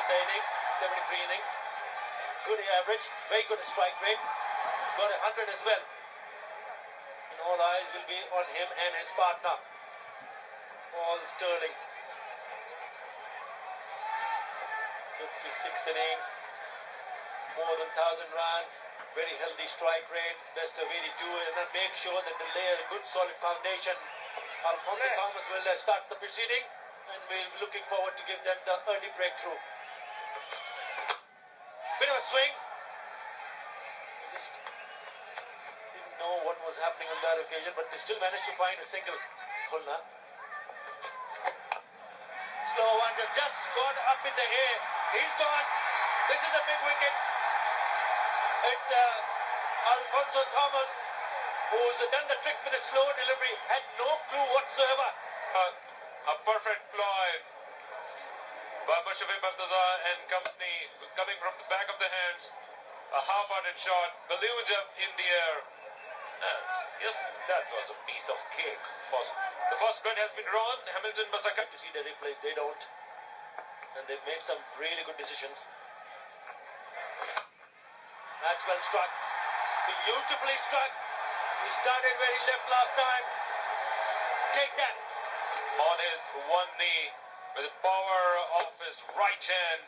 in the innings, 73 innings. Good average, very good strike rate. He's got 100 as well. And all eyes will be on him and his partner, Paul Stirling. 56 innings, more than 1,000 runs, very healthy strike rate, best of 82, and then make sure that they lay a good solid foundation. Alfonso Thomas will start the proceeding, and we're looking forward to give them the early breakthrough. Bit of a swing. They just didn't know what was happening on that occasion, but they still managed to find a single. Khulna. Slow one just gone up in the air. He's gone. This is a big wicket. It's Alfonso Thomas who's done the trick with a slow delivery. Had no clue whatsoever. A perfect ploy by Mushafiq Murtaza and company, coming from the back of the hands. A half-hearted shot, ballooned up in the air. And yes, that was a piece of cake. The first bet has been drawn. Hamilton Masaka. To see the replays, they don't. And they've made some really good decisions. That's well struck. Beautifully struck. He started where he left last time. Take that. On his one knee, with the power of his right hand,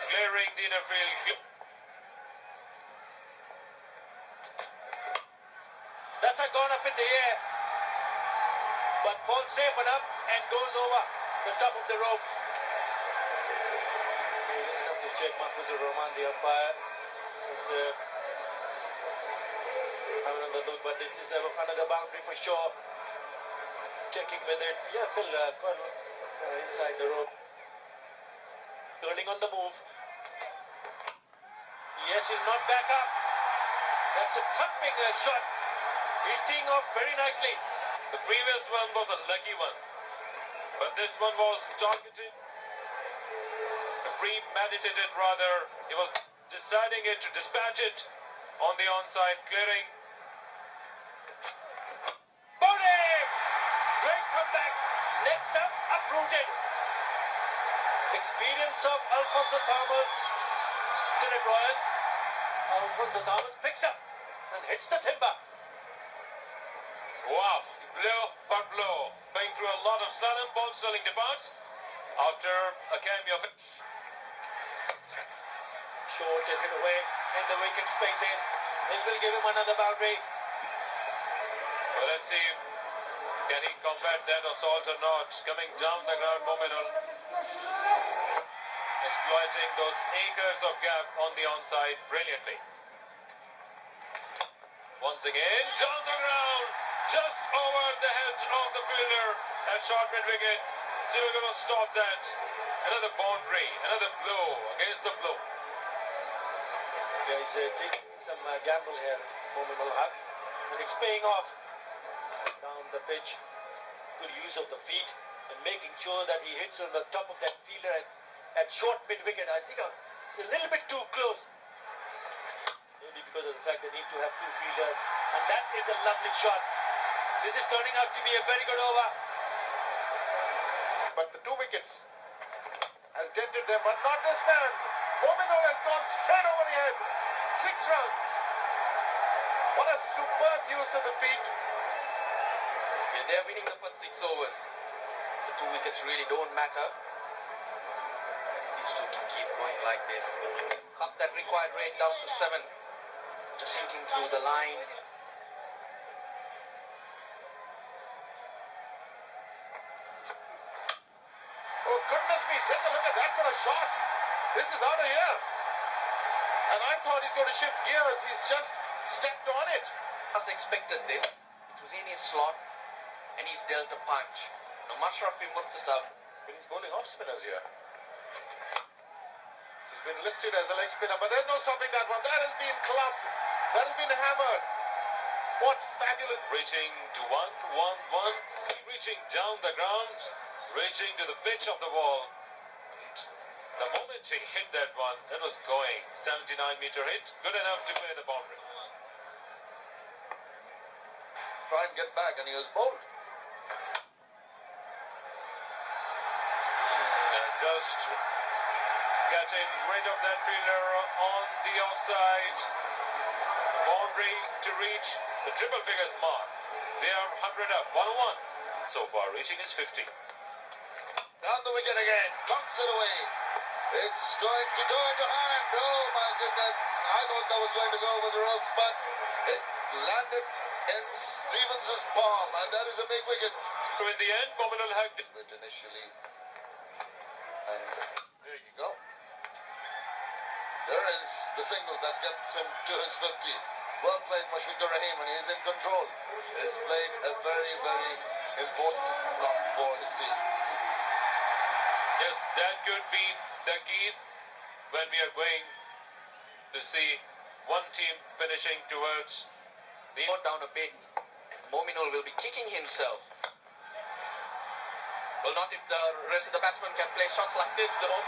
clearing the inner field. That's gone up in the air, but falls safe enough and goes over the top of the ropes. We just have to check Mahfuzur Rahman, the umpire. Have another look, but this is another boundary for sure. Checking whether it, yeah, Phil, inside the rope. Turning on the move. Yes, he'll not back up. That's a thumping shot. He's teeing off very nicely. The previous one was a lucky one, but this one was targeted, premeditated rather. He was deciding it to dispatch it on the onside, clearing. Bowling! Great comeback. Next up, uprooted. Experience of Alfonso Thomas. Excellent Royals. Alfonso Thomas picks up and hits the timber. Wow, blow for blow. Going through a lot of slalom. Paul Stirling departs after a cameo. Short and hit away in the vacant spaces. It will give him another boundary. Well, let's see. Can he combat that assault or not? Coming down the ground, Mominul. Exploiting those acres of gap on the onside brilliantly. Once again, down the ground. Just over the head of the fielder at short mid-wicket. Still going to stop that. Another boundary, another blow against the blow. Yeah, he's taking some gamble here, Mominul Haq. And it's paying off. Down the pitch. Good use of the feet. And making sure that he hits on the top of that fielder at short mid-wicket. I think it's a little bit too close. Maybe because of the fact they need to have two fielders. And that is a lovely shot. This is turning out to be a very good over. But the 2 wickets has dented them, but not this man. Mominul has gone straight over the head. 6 runs. What a superb use of the feet. Yeah, they're winning the first 6 overs. The 2 wickets really don't matter. These 2 can keep going like this. Cut that required rate down to 7. Just hitting through the line. Oh, goodness me, take a look at that for a shot. This is out of here. And I thought he's going to shift gears. He's just stepped on it. Us expected this. It was in his slot and he's dealt a punch. Now Mushafiq Murtaza, But he's bowling off spinners here. He's been listed as a leg spinner, but there's no stopping that one. That has been clubbed. That has been hammered. What fabulous. Reaching to 1-1-1. Reaching down the ground. Reaching to the pitch of the wall. And the moment he hit that one, it was going. 79-meter hit. Good enough to clear the boundary. Try and get back, and he was bowled. Just Catching rid of that fielder on the offside boundary to reach the triple figures mark. They are 100 up, 101 so far, reaching his 50. Down the wicket again, clunks it away. It's going to go into hand. Oh my goodness. I thought that was going to go over the ropes, but it landed in Stevens' palm, and that is a big wicket. So in the end, Mominul Haq But initially, and there you go. There is the single that gets him to his 50. Well played, Mushfiqur Rahim, and he is in control. He's played a very, very important knock for his team. Yes, that could be the key when we are going to see one team finishing towards the... Got down a bit. Mominul will be kicking himself. Well, not if the rest of the batsmen can play shots like this, though.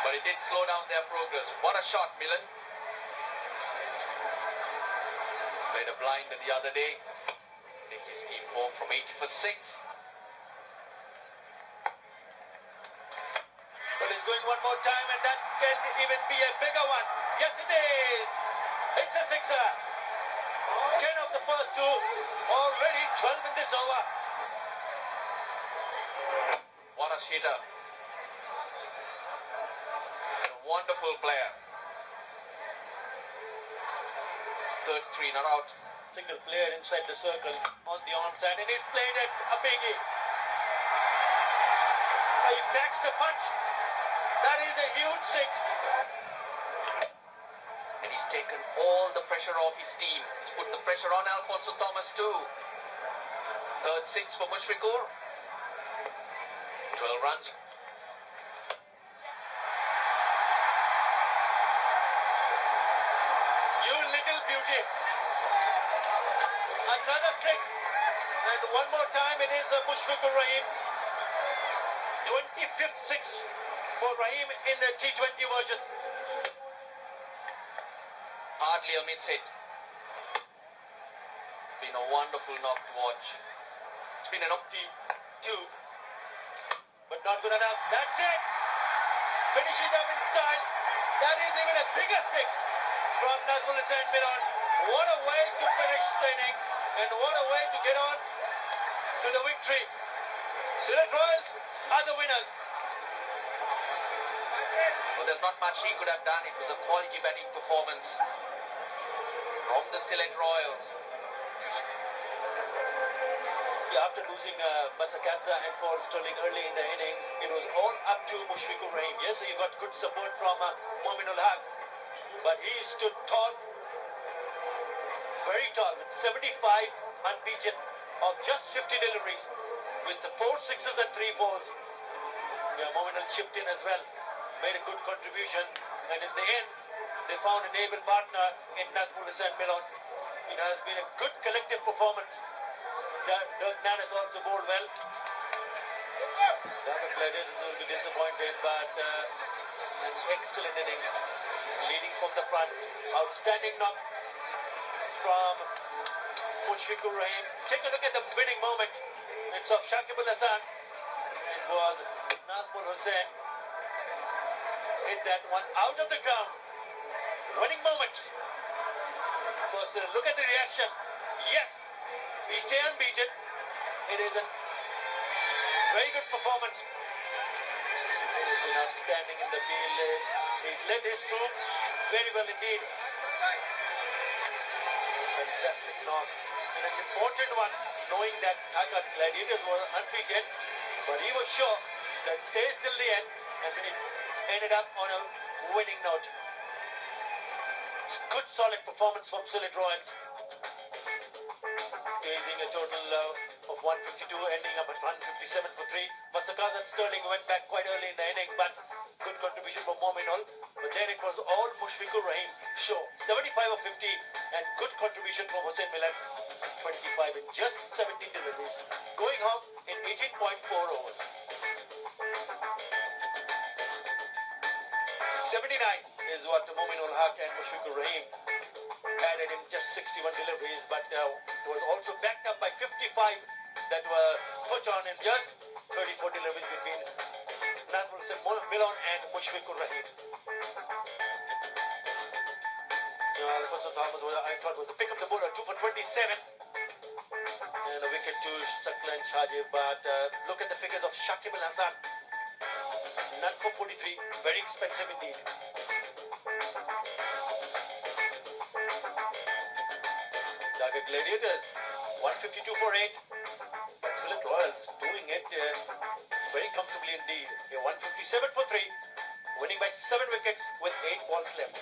But it did slow down their progress. What a shot, Milan. Played a blind the other day. Take his team home from 80 for 6. But it's going one more time, and that can even be a bigger one. Yes, it is. It's a sixer. 10 of the first two. Already 12 in this over. What a hitter. A wonderful player. 33 not out. Single player inside the circle on the onside, and he's played it a biggie. He packs a punch. That is a huge six. And he's taken all the pressure off his team. He's put the pressure on Alfonso Thomas too. Third six for Mushfiqur. 12 runs. You little beauty. Another six. And one more time it is Mushfiqur Rahim. 25th six for Rahim in the T20 version. Hardly a miss hit. Been a wonderful knock to watch. It's been an Two. But not good enough. That's it. Finishing up in style. That is even a bigger six from Nazmul Hussain Milan. What a way to finish the innings, and what a way to get on to the victory. Sylhet Royals are the winners. Well, there's not much he could have done. It was a quality batting performance from the Sylhet Royals. Yeah, after losing Masakadza and Paul Sterling early in the innings, it was all up to Mushfiqur Rahim. Yes, he got good support from Mominul Haq, but he stood tall, very tall, with 75 unbeaten of just 50 deliveries, with the 4 sixes and 3 fours. Yeah, Mominul chipped in as well, made a good contribution, and in the end, they found an able partner in Nazmul Hussain Milan. It has been a good collective performance. Dirk Nannes also bowled well. Dhaka Gladiators will be disappointed, but an excellent innings, leading from the front. Outstanding knock from Mushfiqur Rahim. Take a look at the winning moment. It's of Shakib Al Hasan. It was Nazmul Hussain. Hit that one out of the ground. Winning moments. Because look at the reaction. Yes, we stay unbeaten. It is a very good performance. He's been outstanding in the field. He's led his troops very well indeed. Fantastic knock. And an important one, knowing that Dhaka Gladiators were unbeaten, but he was sure that it stays till the end, and then it ended up on a winning note. It's a good solid performance from Sylhet Royals. Chasing a total of 152, ending up at 157 for 3. Masakaz and Sterling went back quite early in the innings, but good contribution from Mominul. But then it was all Mushfiqur Rahim show. 75 of 50, and good contribution from Hussain Milan. 25 in just 17 deliveries. Going home in 18.4 overs. 79 is what Mominul Haq and Mushfiqur Rahim added in just 61 deliveries, but was also backed up by 55 that were put on in just 34 deliveries between Nazmul Hussain, Milon and Mushfiqur Rahim. Alfonso Thomas I thought was a pick up the bowler, 2 for 27. And a wicket to Chakla and Shajib. But look at the figures of Shakib Al Hasan. None for 43. Very expensive indeed. Dhaka Gladiators, 152 for 8. Excellent Royals doing it very comfortably indeed. 157 for 3. Winning by 7 wickets with 8 balls left.